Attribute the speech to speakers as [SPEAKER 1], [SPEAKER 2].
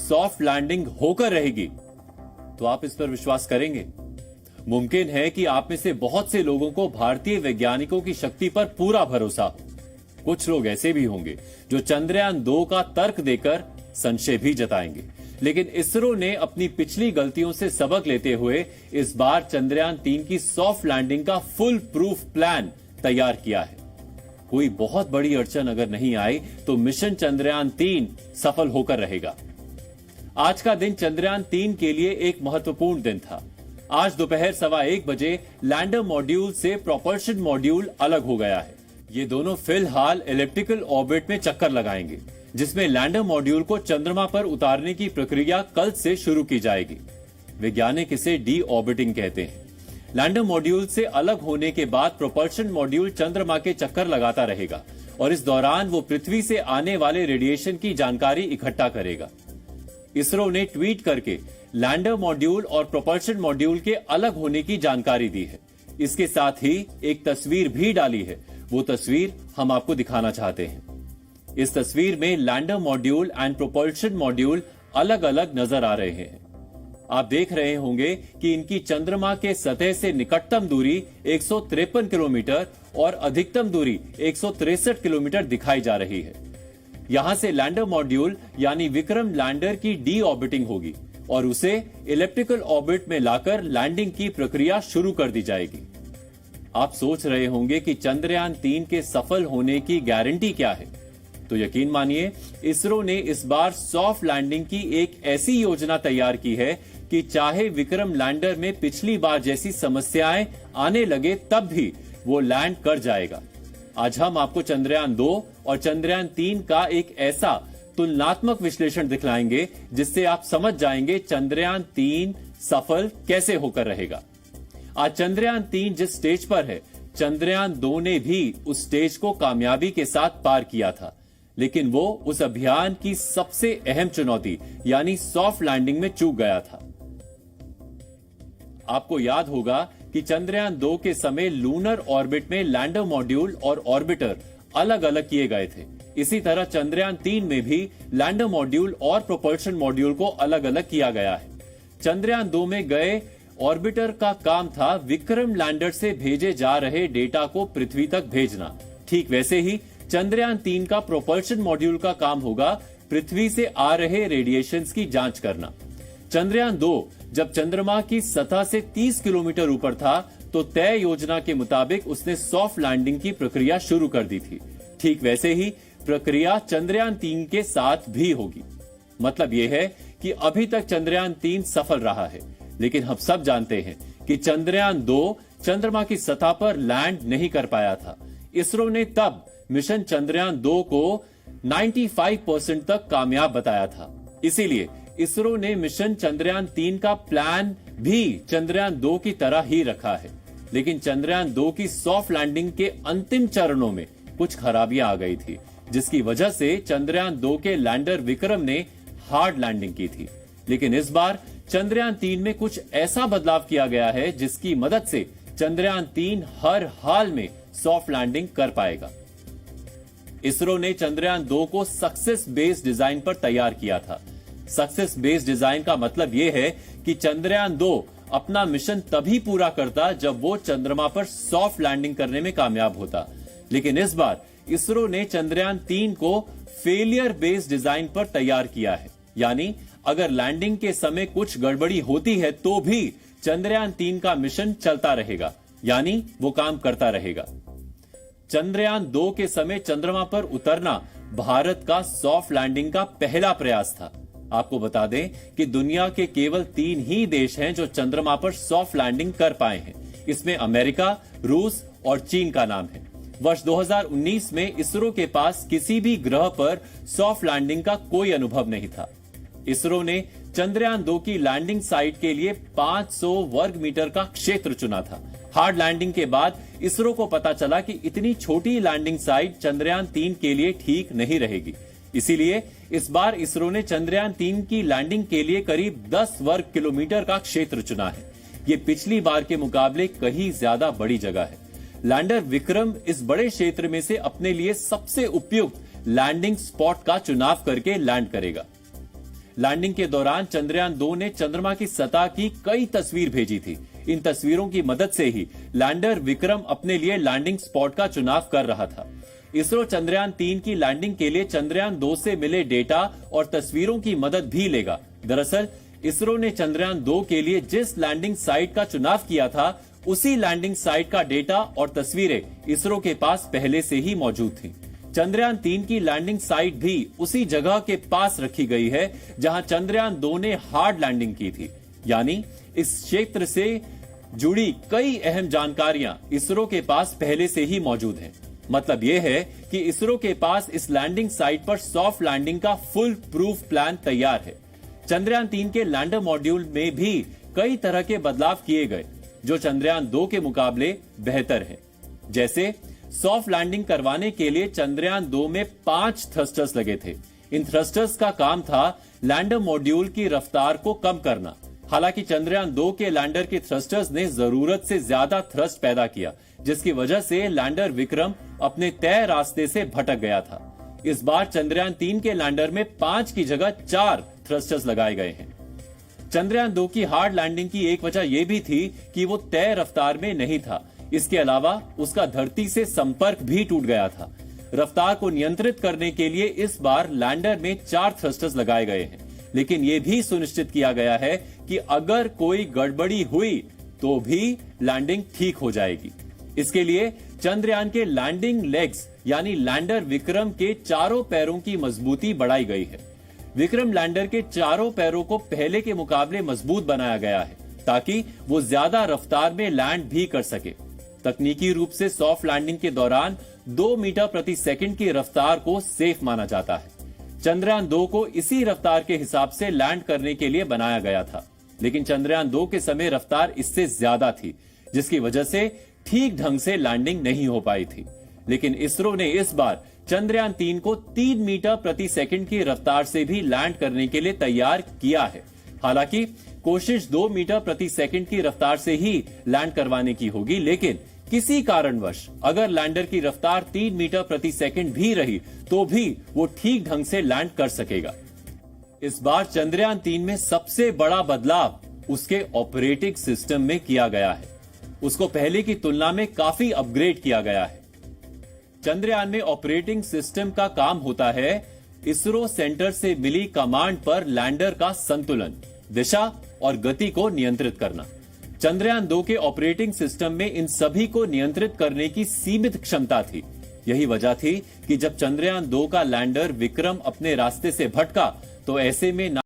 [SPEAKER 1] Soft landing होकर रहेगी, तो आप इस पर विश्वास करेंगे? मुमकिन है कि आप में से बहुत से लोगों को भारतीय वैज्ञानिकों की शक्ति पर पूरा भरोसा हो। कुछ लोग ऐसे भी होंगे जो चंद्रयान 2 का तर्क देकर संशय भी जताएंगे। लेकिन इसरो ने अपनी पिछली गलतियों से सबक लेते हुए इस बार चंद्रयान 3 की सॉफ्ट लैंडिंग का फुल प्रूफ प्लान तैयार किया है। कोई बहुत बड़ी अड़चन अगर नहीं आई तो मिशन चंद्रयान 3 सफल होकर रहेगा। आज का दिन चंद्रयान 3 के लिए एक महत्वपूर्ण दिन था। आज दोपहर 1:15 बजे लैंडर मॉड्यूल से प्रोपल्शन मॉड्यूल अलग हो गया है। ये दोनों फिलहाल एलिप्टिकल ऑर्बिट में चक्कर लगाएंगे, जिसमें लैंडर मॉड्यूल को चंद्रमा पर उतारने की प्रक्रिया कल से शुरू की जाएगी। वैज्ञानिक इसे डी ऑर्बिटिंग कहते हैं। लैंडर मॉड्यूल से अलग होने के बाद प्रोपल्शन मॉड्यूल चंद्रमा के चक्कर लगाता रहेगा और इस दौरान वो पृथ्वी से आने वाले रेडिएशन की जानकारी इकट्ठा करेगा। इसरो ने ट्वीट करके लैंडर मॉड्यूल और प्रोपल्शन मॉड्यूल के अलग होने की जानकारी दी है। इसके साथ ही एक तस्वीर भी डाली है। वो तस्वीर हम आपको दिखाना चाहते हैं। इस तस्वीर में lander module and propulsion module अलग अलग नजर आ रहे हैं। आप देख रहे होंगे कि इनकी चंद्रमा के सतह से निकटतम दूरी 153 किलोमीटर और अधिकतम दूरी 163 किलोमीटर दिखाई जा रही है। यहां से लैंडर मॉड्यूल यानी विक्रम लैंडर की डी ऑर्बिटिंग होगी और उसे इलिप्टिकल ऑर्बिट में लाकर लैंडिंग की प्रक्रिया शुरू कर दी जाएगी। आप सोच रहे होंगे कि चंद्रयान 3 के सफल होने की गारंटी क्या है? तो यकीन मानिए, इसरो ने इस बार सॉफ्ट लैंडिंग की एक ऐसी योजना तैयार की है कि चाहे विक्रम लैंडर में पिछली बार जैसी समस्याएं आने लगे तब भी वो लैंड कर जाएगा। आज हम आपको चंद्रयान 2 और चंद्रयान 3 का एक ऐसा तुलनात्मक विश्लेषण दिखलाएंगे जिससे आप समझ जाएंगे चंद्रयान 3 सफल कैसे होकर रहेगा। आज चंद्रयान 3 जिस स्टेज पर है, चंद्रयान 2 ने भी उस स्टेज को कामयाबी के साथ पार किया था, लेकिन वो उस अभियान की सबसे अहम चुनौती यानी सॉफ्ट लैंडिंग में चूक गया था। आपको याद होगा कि चंद्रयान 2 के समय लूनर ऑर्बिट में लैंडर मॉड्यूल और ऑर्बिटर अलग अलग किए गए थे। इसी तरह चंद्रयान 3 में भी लैंडर मॉड्यूल और प्रोपल्शन मॉड्यूल को अलग अलग किया गया है। चंद्रयान 2 में गए ऑर्बिटर का काम था विक्रम लैंडर से भेजे जा रहे डेटा को पृथ्वी तक भेजना। ठीक वैसे ही चंद्रयान 3 का प्रोपल्शन मॉड्यूल का काम होगा पृथ्वी से आ रहे रेडिएशंस की जांच करना। चंद्रयान 2 जब चंद्रमा की सतह से 30 किलोमीटर ऊपर था तो तय योजना के मुताबिक उसने सॉफ्ट लैंडिंग की प्रक्रिया शुरू कर दी थी। ठीक वैसे ही प्रक्रिया चंद्रयान 3 के साथ भी होगी। मतलब यह है कि अभी तक चंद्रयान 3 सफल रहा है, लेकिन हम सब जानते हैं कि चंद्रयान 2 चंद्रमा की सतह पर लैंड नहीं कर पाया था। इसरो ने तब मिशन चंद्रयान 2 को 95% तक कामयाब बताया था। इसीलिए इसरो ने मिशन चंद्रयान 3 का प्लान भी चंद्रयान 2 की तरह ही रखा है। लेकिन चंद्रयान 2 की सॉफ्ट लैंडिंग के अंतिम चरणों में कुछ खराबियां आ गई थी, जिसकी वजह से चंद्रयान 2 के लैंडर विक्रम ने हार्ड लैंडिंग की थी। लेकिन इस बार चंद्रयान 3 में कुछ ऐसा बदलाव किया गया है जिसकी मदद से चंद्रयान 3 हर हाल में सॉफ्ट लैंडिंग कर पाएगा। इसरो ने चंद्रयान 2 को सक्सेस बेस्ड डिजाइन पर तैयार किया था। सक्सेस बेस्ड डिजाइन का मतलब यह है कि चंद्रयान 2 अपना मिशन तभी पूरा करता जब वो चंद्रमा पर सॉफ्ट लैंडिंग करने में कामयाब होता। लेकिन इस बार इसरो ने चंद्रयान 3 को फेलियर बेस्ड डिजाइन पर तैयार किया है। यानी अगर लैंडिंग के समय कुछ गड़बड़ी होती है तो भी चंद्रयान 3 का मिशन चलता रहेगा, यानी वो काम करता रहेगा। चंद्रयान 2 के समय चंद्रमा पर उतरना भारत का सॉफ्ट लैंडिंग का पहला प्रयास था। आपको बता दें कि दुनिया के केवल 3 ही देश हैं जो चंद्रमा पर सॉफ्ट लैंडिंग कर पाए हैं। इसमें अमेरिका, रूस और चीन का नाम है। वर्ष 2019 में इसरो के पास किसी भी ग्रह पर सॉफ्ट लैंडिंग का कोई अनुभव नहीं था। इसरो ने चंद्रयान 2 की लैंडिंग साइट के लिए 500 वर्ग मीटर का क्षेत्र चुना था। हार्ड लैंडिंग के बाद इसरो को पता चला कि इतनी छोटी लैंडिंग साइट चंद्रयान 3 के लिए ठीक नहीं रहेगी। इसीलिए इस बार इसरो ने चंद्रयान 3 की लैंडिंग के लिए करीब 10 वर्ग किलोमीटर का क्षेत्र चुना है। ये पिछली बार के मुकाबले कहीं ज्यादा बड़ी जगह है। लैंडर विक्रम इस बड़े क्षेत्र में से अपने लिए सबसे उपयुक्त लैंडिंग स्पॉट का चुनाव करके लैंड करेगा। लैंडिंग के दौरान चंद्रयान 2 ने चंद्रमा की सतह की कई तस्वीर भेजी थी। इन तस्वीरों की मदद से ही लैंडर विक्रम अपने लिए लैंडिंग स्पॉट का चुनाव कर रहा था। इसरो चंद्रयान 3 की लैंडिंग के लिए चंद्रयान 2 से मिले डेटा और तस्वीरों की मदद भी लेगा। दरअसल इसरो ने चंद्रयान 2 के लिए जिस लैंडिंग साइट का चुनाव किया था, उसी लैंडिंग साइट का डेटा और तस्वीरें इसरो के पास पहले से ही मौजूद थी। चंद्रयान 3 की लैंडिंग साइट भी उसी जगह के पास रखी गई है जहां चंद्रयान 2 ने हार्ड लैंडिंग की थी। यानी इस क्षेत्र से जुड़ी कई अहम जानकारियां इसरो के पास पहले से ही मौजूद हैं। मतलब यह है कि इसरो के पास इस लैंडिंग साइट पर सॉफ्ट लैंडिंग का फुल प्रूफ प्लान तैयार है। चंद्रयान 3 के लैंडर मॉड्यूल में भी कई तरह के बदलाव किए गए जो चंद्रयान 2 के मुकाबले बेहतर है। जैसे सॉफ्ट लैंडिंग करवाने के लिए चंद्रयान 2 में 5 थ्रस्टर्स लगे थे। इन थ्रस्टर्स का काम था लैंडर मॉड्यूल की रफ्तार को कम करना। हालांकि चंद्रयान 2 के लैंडर के थ्रस्टर्स ने जरूरत से ज्यादा थ्रस्ट पैदा किया, जिसकी वजह से लैंडर विक्रम अपने तय रास्ते से भटक गया था। इस बार चंद्रयान 3 के लैंडर में 5 की जगह 4 थ्रस्टर्स लगाए गए हैं। चंद्रयान 2 की हार्ड लैंडिंग की एक वजह यह भी थी कि वो तय रफ्तार में नहीं था। इसके अलावा उसका धरती से संपर्क भी टूट गया था। रफ्तार को नियंत्रित करने के लिए इस बार लैंडर में 4 थ्रस्टर्स लगाए गए हैं, लेकिन यह भी सुनिश्चित किया गया है कि अगर कोई गड़बड़ी हुई तो भी लैंडिंग ठीक हो जाएगी। इसके लिए चंद्रयान के लैंडिंग लेग्स यानी लैंडर विक्रम के चारों पैरों की मजबूती बढ़ाई गई है। विक्रम लैंडर के चारों पैरों को पहले के मुकाबले मजबूत बनाया गया है ताकि वो ज्यादा रफ्तार में लैंड भी कर सके। तकनीकी रूप से सॉफ्ट लैंडिंग के दौरान 2 मीटर प्रति सेकंड की रफ्तार को सेफ माना जाता है। चंद्रयान 2 को इसी रफ्तार के हिसाब से लैंड करने के लिए बनाया गया था, लेकिन चंद्रयान 2 के समय रफ्तार इससे ज्यादा थी, जिसकी वजह से ठीक ढंग से लैंडिंग नहीं हो पाई थी। लेकिन इसरो ने इस बार चंद्रयान 3 को 3 मीटर प्रति सेकंड की रफ्तार से भी लैंड करने के लिए तैयार किया है। हालांकि कोशिश 2 मीटर प्रति सेकंड की रफ्तार से ही लैंड करवाने की होगी, लेकिन किसी कारणवश अगर लैंडर की रफ्तार 3 मीटर प्रति सेकंड भी रही तो भी वो ठीक ढंग से लैंड कर सकेगा। इस बार चंद्रयान 3 में सबसे बड़ा बदलाव उसके ऑपरेटिंग सिस्टम में किया गया है। उसको पहले की तुलना में काफी अपग्रेड किया गया है। चंद्रयान में ऑपरेटिंग सिस्टम का काम होता है इसरो सेंटर से मिली कमांड पर लैंडर का संतुलन, दिशा और गति को नियंत्रित करना। चंद्रयान 2 के ऑपरेटिंग सिस्टम में इन सभी को नियंत्रित करने की सीमित क्षमता थी। यही वजह थी कि जब चंद्रयान 2 का लैंडर विक्रम अपने रास्ते से भटका तो ऐसे में